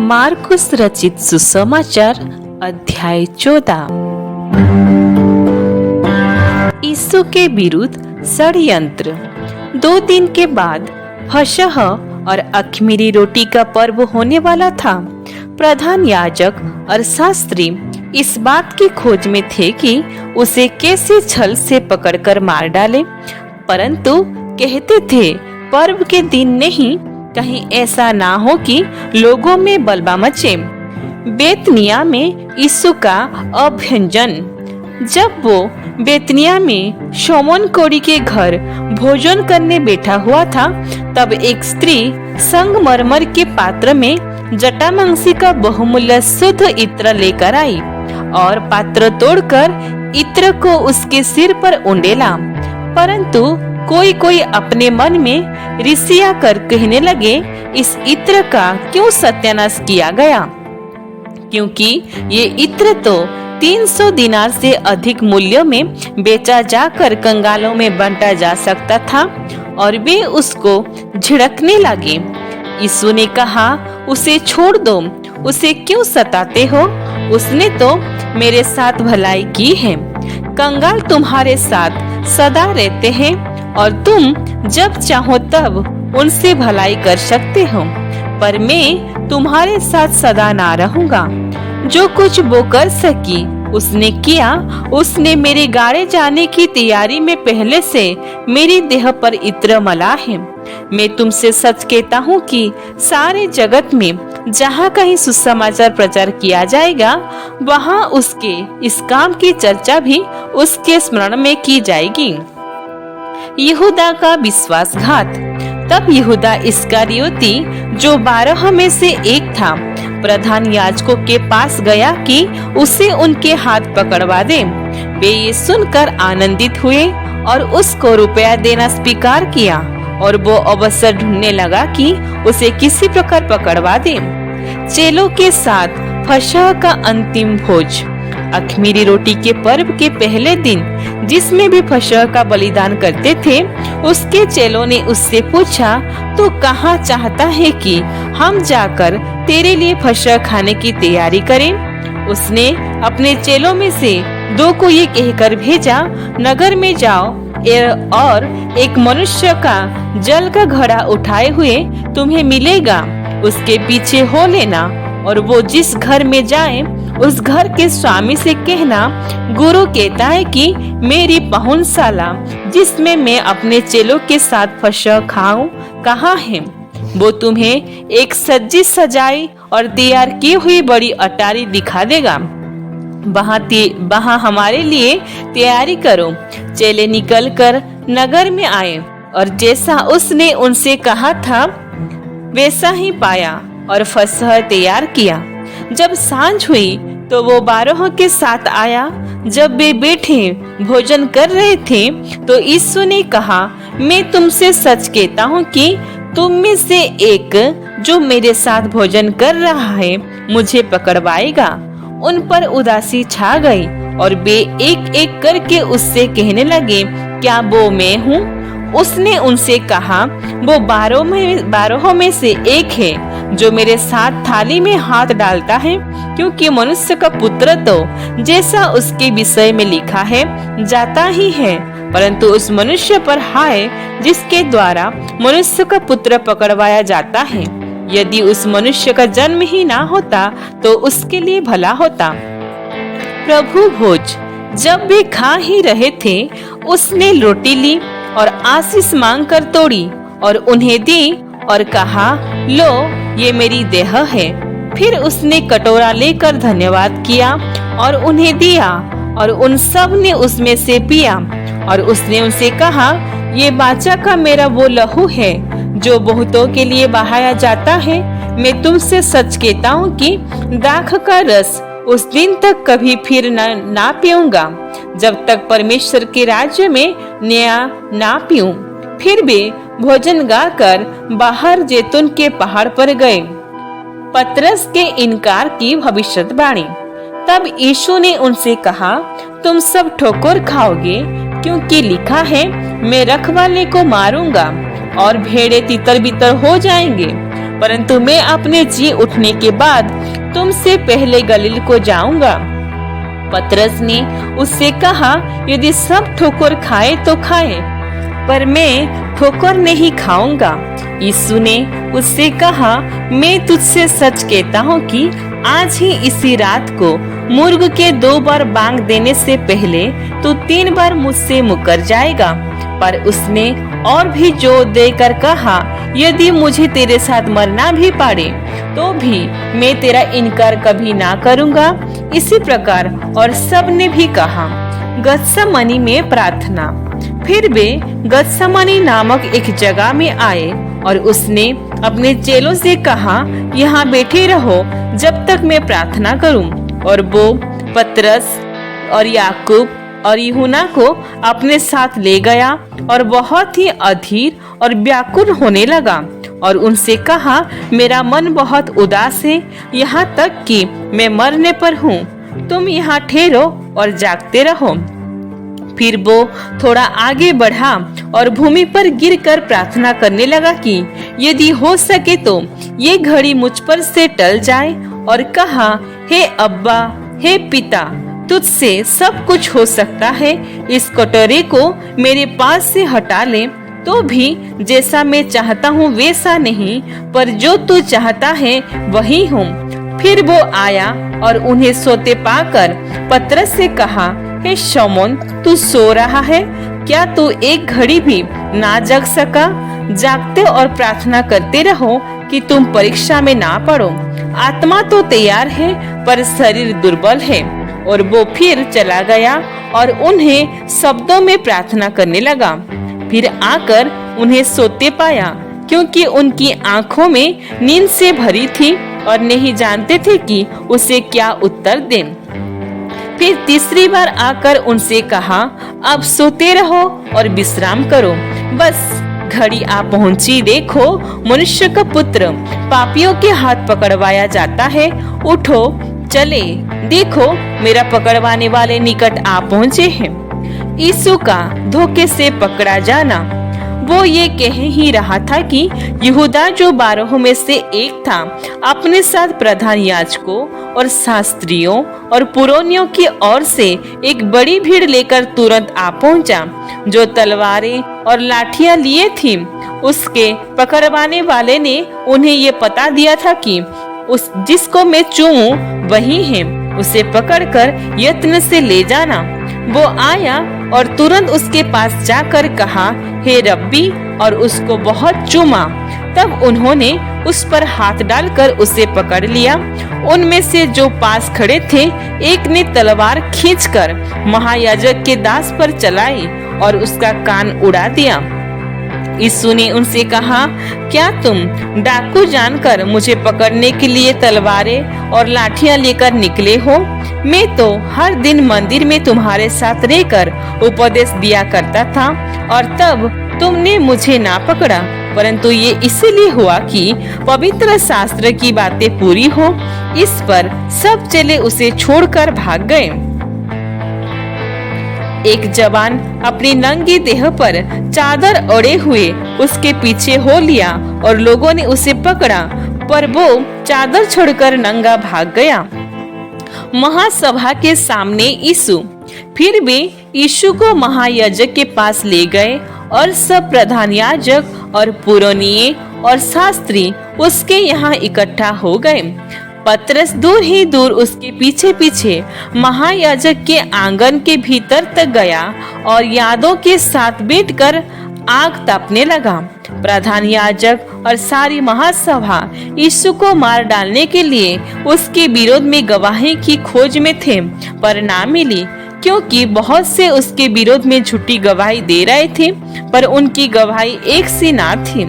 मार्कुस रचित सुसमाचार अध्याय 14। यीशु के विरुद्ध षड्यंत्र। 2 दिन के बाद फसह और अख़मीरी रोटी का पर्व होने वाला था। प्रधान याजक और शास्त्री इस बात की खोज में थे कि उसे कैसे छल से पकड़कर मार डाले, परंतु कहते थे पर्व के दिन नहीं, कहीं ऐसा ना हो कि लोगों में बलबा मचे। बेतनिया में यीशु का अभ्यंजन। जब वो बेतनिया में शमौन कोढ़ी के घर भोजन करने बैठा हुआ था, तब एक स्त्री संगमरमर के पात्र में जटामांसी का बहुमूल्य शुद्ध इत्र लेकर आई और पात्र तोड़कर इत्र को उसके सिर पर उंडेला। परंतु कोई अपने मन में ऋषिया कर कहने लगे, इस इत्र का क्यों सत्यानाश किया गया, क्योंकि ये इत्र तो 300 दिनार से अधिक मूल्य में बेचा जाकर कंगालों में बांटा जा सकता था। और वे उसको झिड़कने लगे। यीशु ने कहा, उसे छोड़ दो, उसे क्यों सताते हो? उसने तो मेरे साथ भलाई की है। कंगाल तुम्हारे साथ सदा रहते हैं और तुम जब चाहो तब उनसे भलाई कर सकते हो, पर मैं तुम्हारे साथ सदा ना रहूंगा। जो कुछ वो कर सकी उसने किया। उसने मेरे गाड़े जाने की तैयारी में पहले से मेरी देह पर इत्र मला है। मैं तुमसे सच कहता हूँ कि सारे जगत में जहाँ कहीं सुसमाचार प्रचार किया जाएगा, वहाँ उसके इस काम की चर्चा भी उसके स्मरण में की जाएगी। यहूदा का विश्वासघात। तब यहूदा इस्करियोती, जो 12 में से एक था, प्रधान याजकों के पास गया कि उसे उनके हाथ पकड़वा दे। वे ये सुनकर आनंदित हुए और उसको रुपया देना स्वीकार किया, और वो अवसर ढूंढने लगा कि उसे किसी प्रकार पकड़वा दे। चेलों के साथ फसह का अंतिम भोज। अख़मीरी रोटी के पर्व के पहले दिन, जिसमें भी फसह का बलिदान करते थे, उसके चेलों ने उससे पूछा, तो कहाँ चाहता है कि हम जाकर तेरे लिए फसह खाने की तैयारी करें? उसने अपने चेलों में से 2 को ये कहकर भेजा, नगर में जाओ और एक मनुष्य का जल का घड़ा उठाए हुए तुम्हें मिलेगा, उसके पीछे हो लेना, और वो जिस घर में जाए उस घर के स्वामी से कहना, गुरु कहता है कि मेरी पहुंचशाला जिसमें मैं अपने चेलों के साथ फसह खाऊं कहाँ है? वो तुम्हें एक सज्जी सजाई और तैयार की हुई बड़ी अटारी दिखा देगा। वहाँ हमारे लिए तैयारी करो। चेले निकलकर नगर में आए और जैसा उसने उनसे कहा था वैसा ही पाया और फसह तैयार किया। जब सांझ हुई तो वो 12 के साथ आया। जब वे बैठे भोजन कर रहे थे तो यीशु ने कहा, मैं तुमसे सच कहता हूँ कि तुम में से एक जो मेरे साथ भोजन कर रहा है मुझे पकड़वाएगा। उन पर उदासी छा गई और वे एक एक करके उससे कहने लगे, क्या वो मैं हूँ? उसने उनसे कहा, वो 12 में से एक है जो मेरे साथ थाली में हाथ डालता है, क्योंकि मनुष्य का पुत्र तो जैसा उसके विषय में लिखा है जाता ही है, परंतु उस मनुष्य पर हाय जिसके द्वारा मनुष्य का पुत्र पकड़वाया जाता है। यदि उस मनुष्य का जन्म ही ना होता तो उसके लिए भला होता। प्रभु भोज। जब वे खा ही रहे थे, उसने रोटी ली और आशीष मांगकर तोड़ी और उन्हें दी और कहा, लो ये मेरी देह है। फिर उसने कटोरा लेकर धन्यवाद किया और उन्हें दिया, और उन सब ने उसमें से पिया। और उसने उनसे कहा, ये वाचा का मेरा वो लहू है जो बहुतों के लिए बहाया जाता है। मैं तुमसे सच कहता हूँ कि दाख का रस उस दिन तक कभी फिर ना पीऊंगा, जब तक परमेश्वर के राज्य में नया ना पीऊं। फिर वे भोजन गाकर बाहर जैतून के पहाड़ पर गए। पतरस के इनकार की भविष्यवाणी। तब यीशु ने उनसे कहा, तुम सब ठोकर खाओगे, क्योंकि लिखा है, मैं रखवाले को मारूंगा और भेड़े तितर बितर हो जाएंगे। परंतु मैं अपने जी उठने के बाद तुमसे पहले गलील को जाऊंगा। पतरस ने उससे कहा, यदि सब ठोकर खाए तो खाए, पर मैं ठोकर नहीं खाऊंगा। यीशु ने उससे कहा, मैं तुझसे सच कहता हूँ कि आज ही इसी रात को मुर्ग के 2 बार बांग देने से पहले तू 3 बार मुझसे मुकर जाएगा। पर उसने और भी जोर देकर कहा, यदि मुझे तेरे साथ मरना भी पड़े तो भी मैं तेरा इनकार कभी ना करूंगा। इसी प्रकार और सब ने भी कहा। गत्समनी में प्रार्थना। फिर वे गत्समनी नामक एक जगह में आए और उसने अपने चेलों से कहा, यहाँ बैठे रहो जब तक मैं प्रार्थना करूं। और वो पतरस और याकूब और यूहन्ना को अपने साथ ले गया और बहुत ही अधीर और व्याकुल होने लगा और उनसे कहा, मेरा मन बहुत उदास है, यहाँ तक कि मैं मरने पर हूँ। तुम यहाँ ठहरो और जागते रहो। फिर वो थोड़ा आगे बढ़ा और भूमि पर गिरकर प्रार्थना करने लगा कि यदि हो सके तो ये घड़ी मुझ पर से टल जाए, और कहा, हे अब्बा, हे पिता, तुझसे सब कुछ हो सकता है। इस कटोरे को मेरे पास से हटा ले, तो भी जैसा मैं चाहता हूँ वैसा नहीं, पर जो तू चाहता है वही हूँ। फिर वो आया और उन्हें सोते पाकर पतरस से कहा, हे शमौन, तू सो रहा है? क्या तू एक घड़ी भी ना जग सका? जागते और प्रार्थना करते रहो कि तुम परीक्षा में ना पड़ो। आत्मा तो तैयार है पर शरीर दुर्बल है। और वो फिर चला गया और उन्हें शब्दों में प्रार्थना करने लगा। फिर आकर उन्हें सोते पाया, क्योंकि उनकी आंखों में नींद से भरी थी और नहीं जानते थे कि उसे क्या उत्तर दें। फिर तीसरी बार आकर उनसे कहा, अब सोते रहो और विश्राम करो, बस घड़ी आ पहुंची। देखो, मनुष्य का पुत्र पापियों के हाथ पकड़वाया जाता है। उठो, चले, देखो, मेरा पकड़वाने वाले निकट आ पहुंचे हैं। यीशु का धोखे से पकड़ा जाना। वो ये कह ही रहा था कि यहूदा, जो 12 में से एक था, अपने साथ प्रधान याजकों और शास्त्रियों और पुरोनियों की ओर से एक बड़ी भीड़ लेकर तुरंत आ पहुंचा, जो तलवारें और लाठियां लिए थी। उसके पकड़वाने वाले ने उन्हें ये पता दिया था कि उस जिसको मैं चूमूं वही है, उसे पकड़कर यत्न से ले जाना। वो आया और तुरंत उसके पास जाकर कहा, हे रब्बी, और उसको बहुत चूमा। तब उन्होंने उस पर हाथ डालकर उसे पकड़ लिया। उनमें से जो पास खड़े थे, एक ने तलवार खींचकर महायाजक के दास पर चलाई और उसका कान उड़ा दिया। यीशु ने उनसे कहा, क्या तुम डाकू जानकर मुझे पकड़ने के लिए तलवारें और लाठियां लेकर निकले हो? मैं तो हर दिन मंदिर में तुम्हारे साथ रहकर उपदेश दिया करता था, और तब तुमने मुझे ना पकड़ा, परंतु ये इसीलिए हुआ कि पवित्र शास्त्र की बातें पूरी हो। इस पर सब चेले उसे छोड़कर भाग गए। एक जवान अपनी नंगी देह पर चादर ओढ़े हुए उसके पीछे हो लिया और लोगों ने उसे पकड़ा, पर वो चादर छोड़कर नंगा भाग गया। महासभा के सामने यीशु। फिर वे यीशु को महायाजक के पास ले गए और सब प्रधान याजक और पुरोनिये और शास्त्री उसके यहाँ इकट्ठा हो गए। पतरस दूर ही दूर उसके पीछे पीछे महायाजक के आंगन के भीतर तक गया और यादों के साथ बैठकर आग तापने लगा। प्रधान याजक और सारी महासभा यीशु को मार डालने के लिए उसके विरोध में गवाही की खोज में थे, पर ना मिली, क्योंकि बहुत से उसके विरोध में झूठी गवाही दे रहे थे, पर उनकी गवाही एक सी ना थी।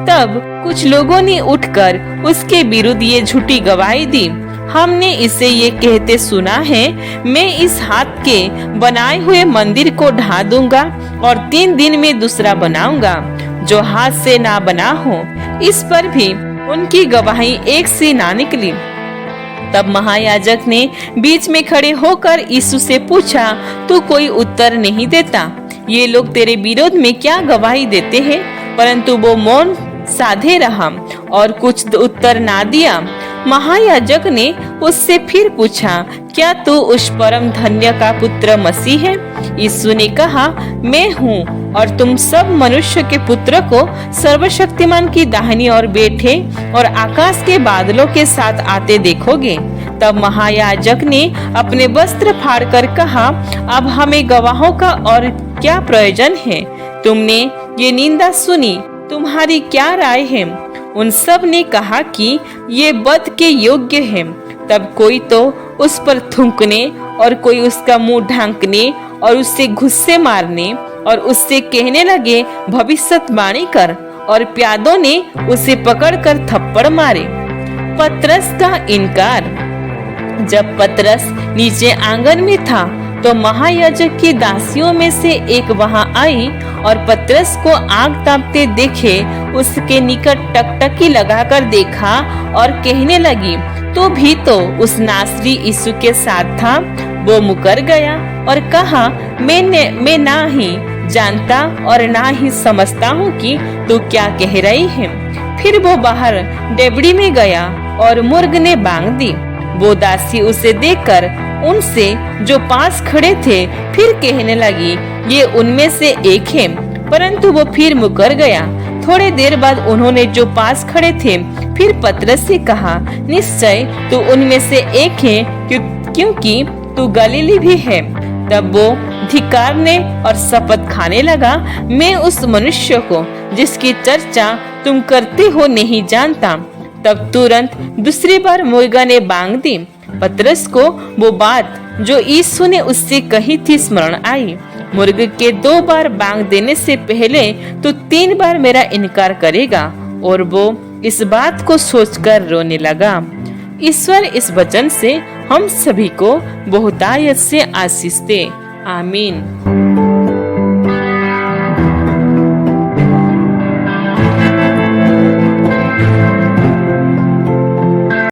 तब कुछ लोगों ने उठकर उसके विरुद्ध ये झूठी गवाही दी, हमने इसे ये कहते सुना है, मैं इस हाथ के बनाए हुए मंदिर को ढा दूंगा और 3 दिन में दूसरा बनाऊंगा, जो हाथ से ना बना हो। इस पर भी उनकी गवाही एक सी ना निकली। तब महायाजक ने बीच में खड़े होकर यीशु से पूछा, तू कोई उत्तर नहीं देता? ये लोग तेरे विरोध में क्या गवाही देते हैं? परंतु वो मौन साधे रहा और कुछ उत्तर ना दिया। महायाजक ने उससे फिर पूछा, क्या तू उस परम धन्य का पुत्र मसीह है? यीशु ने कहा, मैं हूँ, और तुम सब मनुष्य के पुत्र को सर्वशक्तिमान की दाहिनी ओर बैठे और आकाश के बादलों के साथ आते देखोगे। तब महायाजक ने अपने वस्त्र फाड़कर कहा, अब हमें गवाहों का और क्या प्रयोजन है? तुमने ये निंदा सुनी, तुम्हारी क्या राय है? उन सब ने कहा कि ये वध के योग्य है। तब कोई तो उस पर थूकने और कोई उसका मुंह ढांकने और उससे गुस्से मारने और उससे कहने लगे, भविष्यवाणी कर, और प्यादों ने उसे पकड़कर थप्पड़ मारे। पतरस का इनकार। जब पतरस नीचे आंगन में था तो महायाजक की दासियों में से एक वहां आई और पतरस को आग तापते देखे उसके निकट टकटकी लगाकर देखा और कहने लगी, तो भी तो उस नासरी यीशु के साथ था। वो मुकर गया और कहा, मैं ना ही जानता और ना ही समझता हूँ कि तू क्या कह रही है। फिर वो बाहर डेबड़ी में गया और मुर्ग ने बांग दी। वो दासी उसे देखकर उनसे जो पास खड़े थे फिर कहने लगी, ये उनमें से एक है, परंतु वो फिर मुकर गया। थोड़े देर बाद उन्होंने जो पास खड़े थे फिर पतरस से कहा, निश्चय तू उनमें से एक है, क्योंकि तू गलीली भी है। तब वो धिक्कारने और शपथ खाने लगा, मैं उस मनुष्य को जिसकी चर्चा तुम करते हो नहीं जानता। तब तुरंत दूसरी बार मुर्गा ने बांग दी। पतरस को वो बात जो यीशु ने उससे कही थी स्मरण आई, मुर्ग के 2 बार बांग देने से पहले तो 3 बार मेरा इनकार करेगा। और वो इस बात को सोचकर रोने लगा। ईश्वर इस वचन से हम सभी को बहुतायत से आशीष दे। आमीन।